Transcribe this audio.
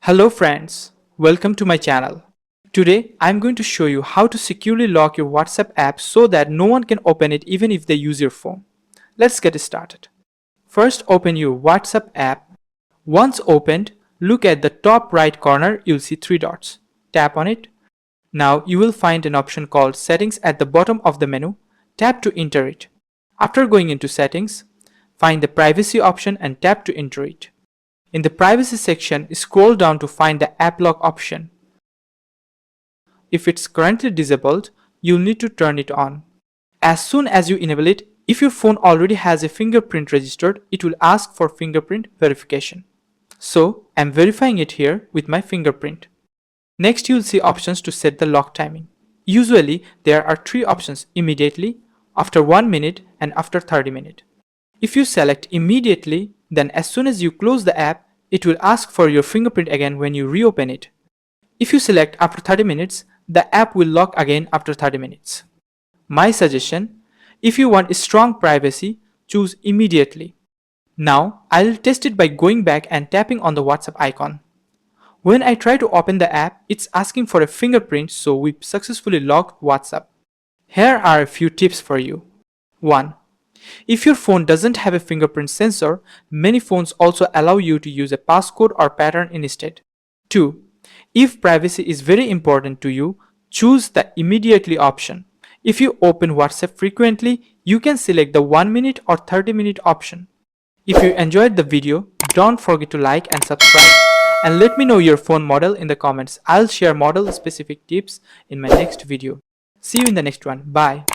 Hello friends, welcome to my channel. Today I'm going to show you how to securely lock your WhatsApp app so that no one can open it even if they use your phone. Let's get started. First, open your WhatsApp app. Once opened, look at the top right corner, you'll see three dots. Tap on it. Now you will find an option called Settings at the bottom of the menu. Tap to enter it. After going into Settings, find the Privacy option and tap to enter it. In the Privacy section, scroll down to find the App Lock option. If it's currently disabled, you'll need to turn it on. As soon as you enable it, if your phone already has a fingerprint registered, it will ask for fingerprint verification. So, I'm verifying it here with my fingerprint. Next, you'll see options to set the lock timing. Usually, there are three options: immediately, after 1 minute, and after 30 minutes. If you select immediately, then as soon as you close the app, it will ask for your fingerprint again when you reopen it. If you select after 30 minutes, the app will lock again after 30 minutes. My suggestion: if you want strong privacy, choose immediately. Now, I'll test it by going back and tapping on the WhatsApp icon. When I try to open the app, it's asking for a fingerprint, so we successfully locked WhatsApp. Here are a few tips for you. 1. If your phone doesn't have a fingerprint sensor, many phones also allow you to use a passcode or pattern instead. 2. If privacy is very important to you, choose the immediately option. If you open WhatsApp frequently, you can select the 1 minute or 30 minute option. If you enjoyed the video, don't forget to like and subscribe, and let me know your phone model in the comments. I'll share model specific tips in my next video. See you in the next one. Bye.